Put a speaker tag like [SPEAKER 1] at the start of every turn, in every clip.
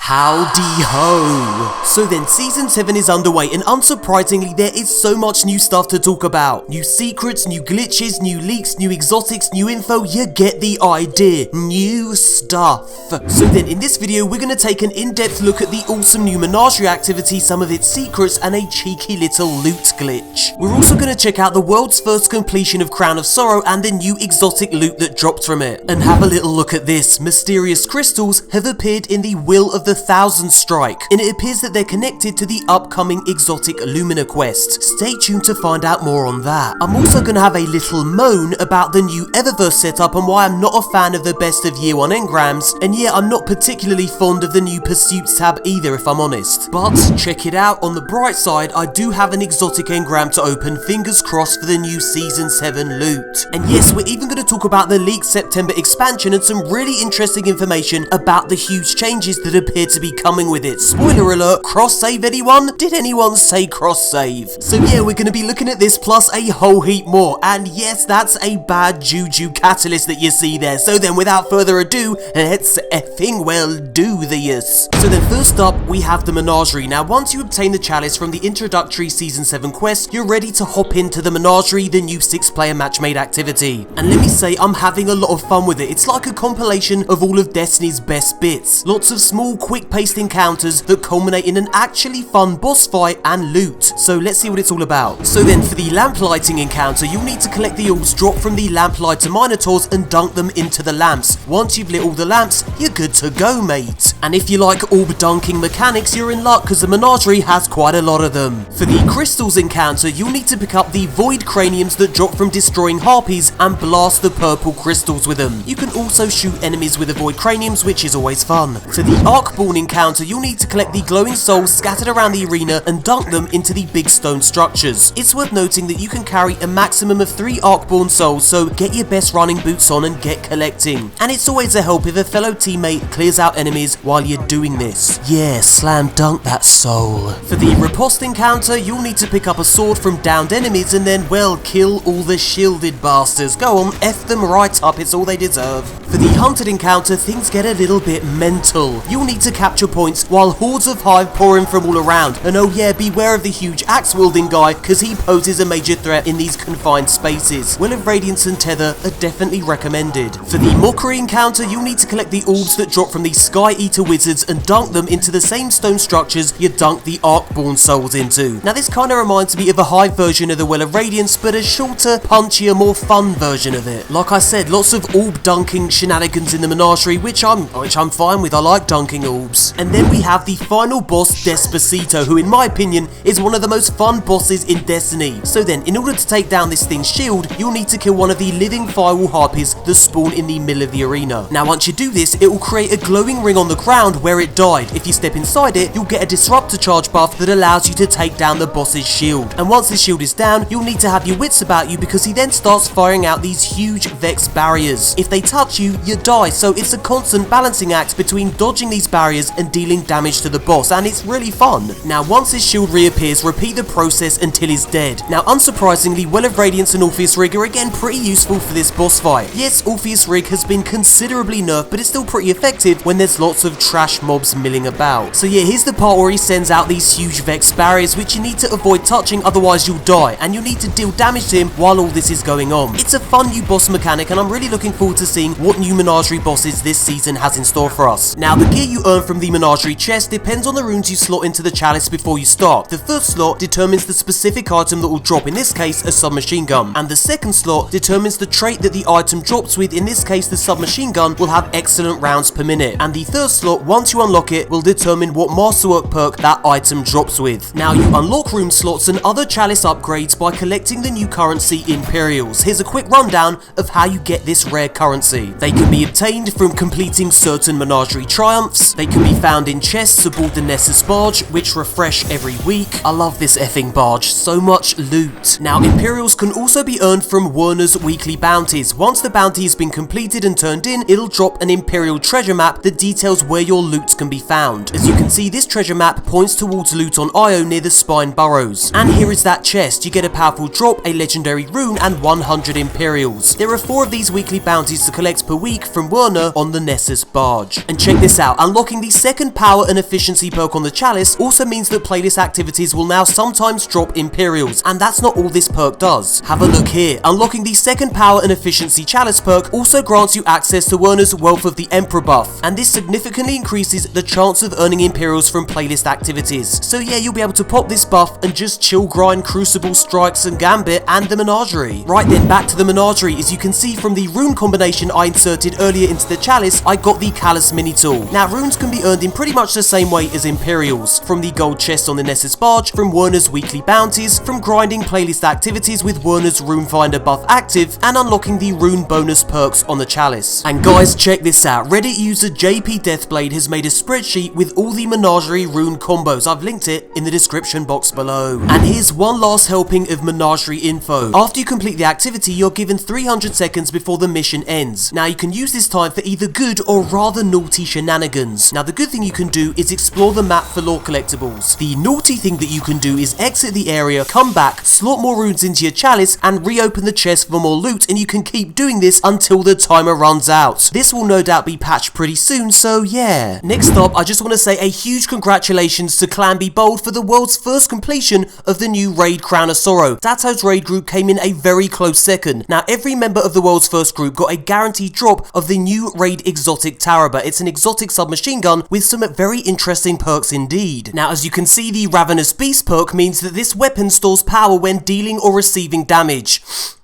[SPEAKER 1] Howdy ho! So then, Season 7 is underway, and unsurprisingly, there is so much new stuff to talk about. New secrets, new glitches, new leaks, new exotics, new info, you get the idea. New stuff. So then, in this video, we're gonna take an in-depth look at the awesome new Menagerie activity, some of its secrets, and a cheeky little loot glitch. We're also gonna check out the world's first completion of Crown of Sorrow and the new exotic loot that dropped from it. And have a little look at this. Mysterious crystals have appeared in the Will of the Thousand Strike, and it appears that they're connected to the upcoming exotic Lumina quest. Stay tuned to find out more on that. I'm also going to have a little moan about the new Eververse setup and why I'm not a fan of the best of year 1 engrams, and yeah, I'm not particularly fond of the new Pursuits tab either, if I'm honest. But check it out, on the bright side, I do have an exotic engram to open, fingers crossed for the new Season 7 loot. And yes, we're even going to talk about the leaked September expansion and some really interesting information about the huge changes that appear to be coming with it. Spoiler alert, cross-save anyone? Did anyone say cross-save? So yeah, we're going to be looking at this plus a whole heap more, and yes, that's a Bad Juju Catalyst that you see there. So then, without further ado, let's effing well do this. So then, first up, we have the Menagerie. Now, once you obtain the chalice from the introductory Season 7 quest, you're ready to hop into the Menagerie, the new 6-player matchmade activity. And let me say, I'm having a lot of fun with it. It's like a compilation of all of Destiny's best bits. Lots of small, quick-paced encounters that culminate in an actually fun boss fight and loot. So let's see what it's all about. So then, for the lamp lighting encounter, you'll need to collect the orbs dropped from the lamplighter minotaurs and dunk them into the lamps. Once you've lit all the lamps, you're good to go, mate. And if you like orb dunking mechanics, you're in luck because the Menagerie has quite a lot of them. For the crystals encounter, you'll need to pick up the void craniums that drop from destroying harpies and blast the purple crystals with them. You can also shoot enemies with the void craniums, which is always fun. For the Arcborn encounter, you'll need to collect the glowing souls scattered around the arena and dunk them into the big stone structures. It's worth noting that you can carry a maximum of 3 Arcborn souls, so get your best running boots on and get collecting. And it's always a help if a fellow teammate clears out enemies while you're doing this. Yeah, slam dunk that soul. For the Riposte encounter, you'll need to pick up a sword from downed enemies and then, well, kill all the shielded bastards. Go on, F them right up, it's all they deserve. For the Hunted encounter, things get a little bit mental. You'll need to capture points while hordes of hive pour in from all around. And oh yeah, beware of the huge axe-wielding guy, because he poses a major threat in these confined spaces. Will of Radiance and Tether are definitely recommended. For the Mockery encounter, you'll need to collect the orbs that drop from the Sky Eater wizards and dunk them into the same stone structures you dunk the Arcborn souls into. Now this kinda reminds me of a hive version of the Well of Radiance, but a shorter, punchier, more fun version of it. Like I said, lots of orb dunking shenanigans in the Menagerie, which I'm fine with. I like dunking orbs. And then we have the final boss, Despacito, who in my opinion is one of the most fun bosses in Destiny. So then, in order to take down this thing's shield, you'll need to kill one of the living firewall harpies that spawn in the middle of the arena. Now once you do this, it will create a glowing ring on the ground where it died. If you step inside it, you'll get a disruptor charge buff that allows you to take down the boss's shield. And once his shield is down, you'll need to have your wits about you because he then starts firing out these huge Vex barriers. If they touch you, you die, so it's a constant balancing act between dodging these barriers and dealing damage to the boss, and it's really fun. Now once his shield reappears, repeat the process until he's dead. Now unsurprisingly, Well of Radiance and Orpheus Rig are again pretty useful for this boss fight. Yes, Orpheus Rig has been considerably nerfed, but it's still pretty effective when there's lots of trash mobs milling about. So yeah, here's the part where he sends out these huge Vex barriers which you need to avoid touching, otherwise you'll die, and you'll need to deal damage to him while all this is going on. It's a fun new boss mechanic, and I'm really looking forward to seeing what new Menagerie bosses this season has in store for us. Now the gear you earn from the Menagerie chest depends on the runes you slot into the chalice before you start. The first slot determines the specific item that will drop, in this case a submachine gun, and the second slot determines the trait that the item drops with, in this case the submachine gun will have excellent rounds per minute, and the third slot, once you unlock it, will determine what masterwork perk that item drops with. Now you unlock rune slots and other chalice upgrades by collecting the new currency Imperials. Here's a quick rundown of how you get this rare currency. They can be obtained from completing certain Menagerie triumphs, they can be found in chests aboard the Nessus barge, which refresh every week. I love this effing barge, so much loot. Now Imperials can also be earned from Werner's weekly bounties. Once the bounty has been completed and turned in, it'll drop an Imperial treasure map that details where your loot can be found. found. As you can see, this treasure map points towards loot on Io near the spine burrows. And here is that chest. You get a powerful drop, a legendary rune, and 100 Imperials. There are 4 of these weekly bounties to collect per week from Rune on the Nessus barge. And check this out, unlocking the second power and efficiency perk on the chalice also means that playlist activities will now sometimes drop Imperials, and that's not all this perk does. Have a look here. Unlocking the second power and efficiency chalice perk also grants you access to Rune's Wealth of the Emperor buff, and this significantly increases the chance of earning Imperials from playlist activities. So yeah, you'll be able to pop this buff and just chill grind Crucible, Strikes and Gambit and the Menagerie. Right then, back to the Menagerie. As you can see from the rune combination I inserted earlier into the chalice, I got the Callus mini tool. Now runes can be earned in pretty much the same way as Imperials, from the gold chest on the Nessus barge, from Werner's weekly bounties, from grinding playlist activities with Werner's rune finder buff active, and unlocking the rune bonus perks on the chalice. And guys, check this out. Reddit user JP Deathblade has made a spreadsheet with all the Menagerie rune combos. I've linked it in the description box below. And here's one last helping of Menagerie info. After you complete the activity, you're given 300 seconds before the mission ends. Now you can use this time for either good or rather naughty shenanigans. Now the good thing you can do is explore the map for lore collectibles. The naughty thing that you can do is exit the area, come back, slot more runes into your chalice, and reopen the chest for more loot, and you can keep doing this until the timer runs out. This will no doubt be patched pretty soon, so yeah. Next up, I just want to say a huge congratulations to Clan Be Bold for the world's first completion of the new raid Crown of Sorrow. Dato's raid group came in a very close second. Now every member of the world's first group got a guaranteed drop of the new raid exotic Taraba. It's an exotic submachine gun with some very interesting perks indeed. Now as you can see, the Ravenous Beast perk means that this weapon stores power when dealing or receiving damage.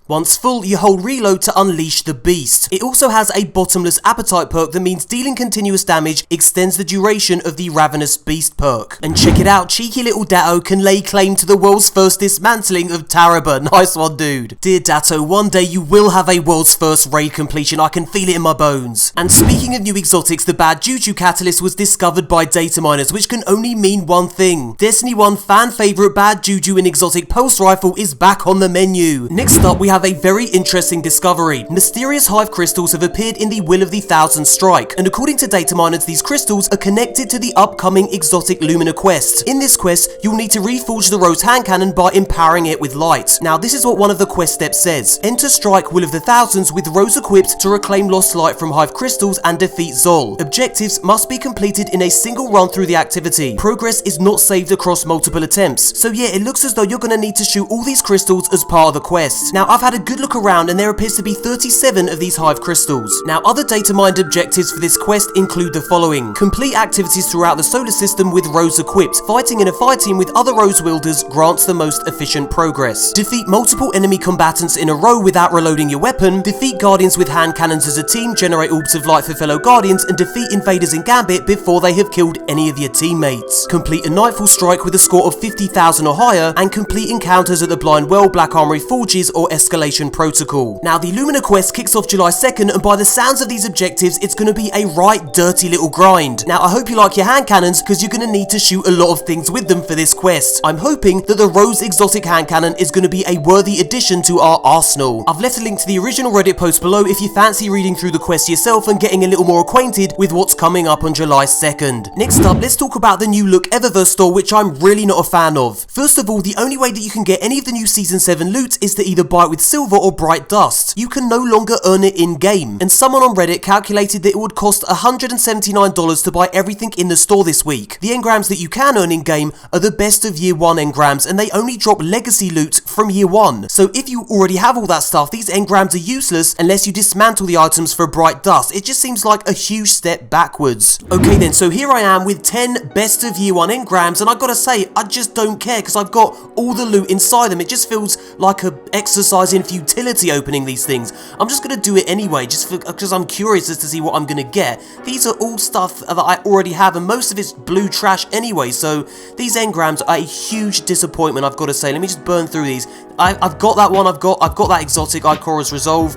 [SPEAKER 1] Once full, you hold reload to unleash the beast. It also has a bottomless appetite perk that means dealing continuous damage extends the duration of the Ravenous Beast perk. And check it out, cheeky little Dato can lay claim to the world's first dismantling of Taraba. Nice one, dude. Dear Dato, one day you will have a world's first raid completion. I can feel it in my bones. And speaking of new exotics, the Bad Juju Catalyst was discovered by data miners, which can only mean one thing. Destiny 1 fan favorite Bad Juju and exotic pulse rifle is back on the menu. Next up, we have a very interesting discovery. Mysterious hive crystals have appeared in the Will of the Thousand Strike, and according to data miners, these crystals are connected to the upcoming exotic Lumina quest. In this quest, you'll need to reforge the Rose hand cannon by empowering it with light. Now this is what one of the quest steps says. Enter Strike Will of the Thousands with Rose equipped to reclaim lost light from hive crystals and defeat Zol. Objectives must be completed in a single run through the activity. Progress is not saved across multiple attempts. So yeah, it looks as though you're going to need to shoot all these crystals as part of the quest. Now I've had a good look around and there appears to be 37 of these hive crystals. Now other data mined objectives for this quest include the following. Complete activities throughout the solar system with Rose equipped. Fighting in a fight team with other Rose wielders grants the most efficient progress. Defeat multiple enemy combatants in a row without reloading your weapon. Defeat guardians with hand cannons as a team, generate orbs of light for fellow guardians, and defeat invaders in Gambit before they have killed any of your teammates. Complete a Nightfall strike with a score of 50,000 or higher, and complete encounters at the Blind Well, Black Armory Forges, or Escalation Protocol. Now the Lumina quest kicks off July 2nd, and by the sounds of these objectives, it's going to be a right dirty little grind. Now I hope you like your hand cannons, because you're going to need to shoot a lot of things with them for this quest. I'm hoping that the Rose exotic hand cannon is going to be a worthy addition to our arsenal. I've left a link to the original Reddit post below if you fancy reading through the quest yourself and getting a little more acquainted with what's coming up on July 2nd. Next up, let's talk about the new look Eververse store, which I'm really not a fan of. First of all, the only way that you can get any of the new Season 7 loot is to either buy it with silver or bright dust. You can no longer earn it in-game, and someone on Reddit calculated that it would cost $179 to buy everything in the store this week. The engrams that you can earn in-game are the best of year 1 engrams, and they only drop legacy loot from year 1. So if you already have all that stuff, these engrams are useless unless you dismantle the items for bright dust. It just seems like a huge step backwards. Okay then, so here I am with 10 best of year 1 engrams, and I gotta say, I just don't care because I've got all the loot inside them. It just feels like a exercise in futility opening these things. I'm just gonna do it anyway, just because I'm curious as to see what I'm gonna get. These are all stuff that I already have, and most of it's blue trash anyway, so these engrams are a huge disappointment, I've got to say. Let me just burn through these. I've got that one. I've got that exotic Ikora's Resolve.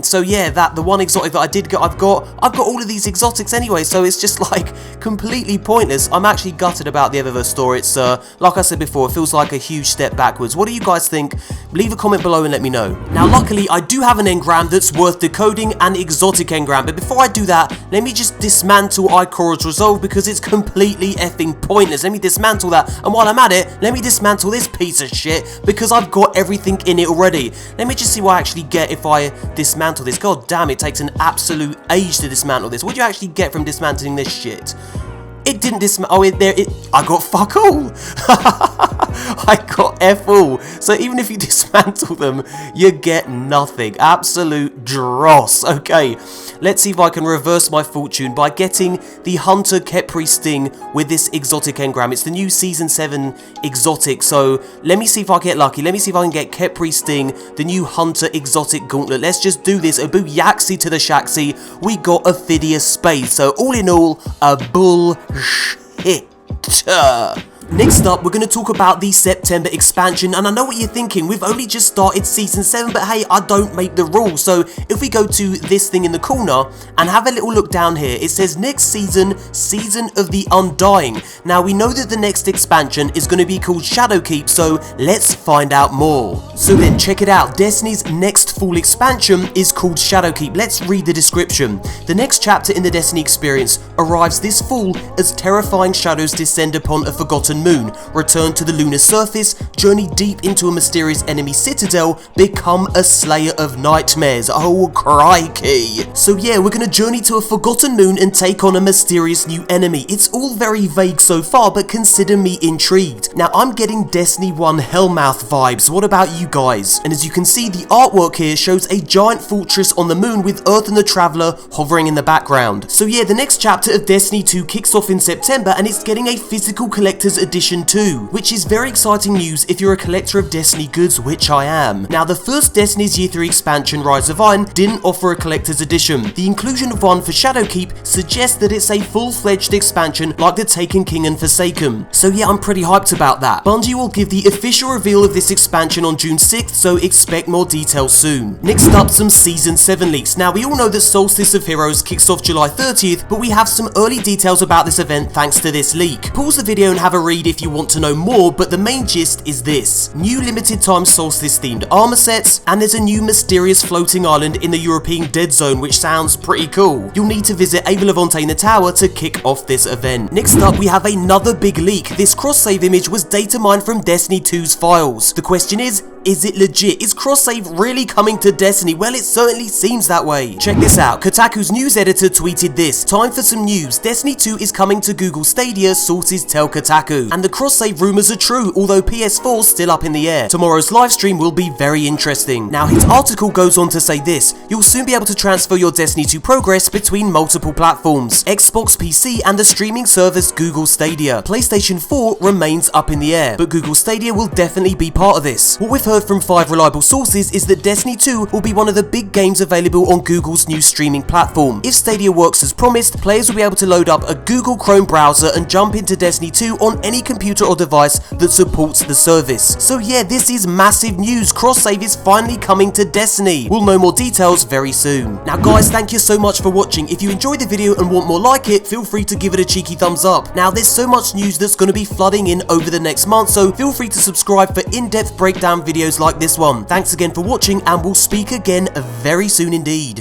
[SPEAKER 1] So yeah, the one exotic that I did get, I've got all of these exotics anyway, so it's just like completely pointless. I'm actually gutted about the Eververse store. It's like I said before, it feels like a huge step backwards. What do you guys think? Leave a comment below and let me know. Now luckily I do have an engram that's worth decoding, an exotic engram, but before I do that, let me just dismantle Ikora's Resolve because it's completely effing pointless. Let me dismantle that, and while I'm at it, let me dismantle this piece of shit because I've got everything in it already. Let me just see what I actually get if I dismantle this. God damn, it takes an absolute age to dismantle this. What do you actually get from dismantling this shit? It didn't dismantle. Oh, I got fuck all. I got F all. So even if you dismantle them, you get nothing. Absolute dross. Okay, let's see if I can reverse my fortune by getting the Hunter Khepri Sting with this exotic engram. It's the new Season 7 exotic. So let me see if I get lucky. Let me see if I can get Khepri Sting, the new Hunter exotic gauntlet. Let's just do this. A boo yaxy to the shaxy. We got a Phidias Spade. So all in all, a bullshit. Next up, we're going to talk about the September expansion, and I know what you're thinking, we've only just started Season 7, but hey, I don't make the rules. So if we go to this thing in the corner and have a little look down here, it says next season, Season of the Undying. Now we know that the next expansion is going to be called Shadowkeep, so let's find out more. So then check it out, Destiny's next full expansion is called Shadowkeep. Let's read the description. The next chapter in the Destiny experience arrives this fall as terrifying shadows descend upon a forgotten moon, return to the lunar surface, journey deep into a mysterious enemy citadel, become a slayer of nightmares. Oh crikey. So yeah, we're gonna journey to a forgotten moon and take on a mysterious new enemy. It's all very vague so far, but consider me intrigued. Now I'm getting Destiny 1 Hellmouth vibes. What about you guys? And as you can see, the artwork here shows a giant fortress on the moon with Earth and the Traveler hovering in the background. So yeah, the next chapter of Destiny 2 kicks off in September, and it's getting a physical collector's edition too, which is very exciting news if you're a collector of Destiny goods, which I am. Now the first Destiny's Year 3 expansion, Rise of Iron, didn't offer a collector's edition. The inclusion of one for Shadowkeep suggests that it's a full-fledged expansion like the Taken King and Forsaken. So yeah, I'm pretty hyped about that. Bungie will give the official reveal of this expansion on June 6th, so expect more details soon. Next up, some Season 7 leaks. Now we all know that Solstice of Heroes kicks off July 30th, but we have some early details about this event thanks to this leak. Pause the video and have a read if you want to know more, but the main gist is this. New limited time Solstice themed armor sets, and there's a new mysterious floating island in the European Dead Zone, which sounds pretty cool. You'll need to visit Ava Levante in the tower to kick off this event. Next up, we have another big leak. This cross-save image was data mined from Destiny 2's files. The question is it legit? Is cross-save really coming to Destiny? Well, it certainly seems that way. Check this out. Kotaku's news editor tweeted this. Time for some news. Destiny 2 is coming to Google Stadia, sources tell Kotaku. And the cross-save rumors are true, although PS4's still up in the air. Tomorrow's livestream will be very interesting. Now, his article goes on to say this. You'll soon be able to transfer your Destiny 2 progress between multiple platforms. Xbox, PC, and the streaming service Google Stadia. PlayStation 4 remains up in the air, but Google Stadia will definitely be part of this. What we've heard from 5 reliable sources is that Destiny 2 will be one of the big games available on Google's new streaming platform. If Stadia works as promised, players will be able to load up a Google Chrome browser and jump into Destiny 2 on any computer or device that supports the service. So yeah, this is massive news. Cross-save is finally coming to Destiny. We'll know more details very soon. Now guys, thank you so much for watching. If you enjoyed the video and want more like it, feel free to give it a cheeky thumbs up. Now there's so much news that's going to be flooding in over the next month, so feel free to subscribe for in-depth breakdown videos like this one. Thanks again for watching, and we'll speak again very soon indeed.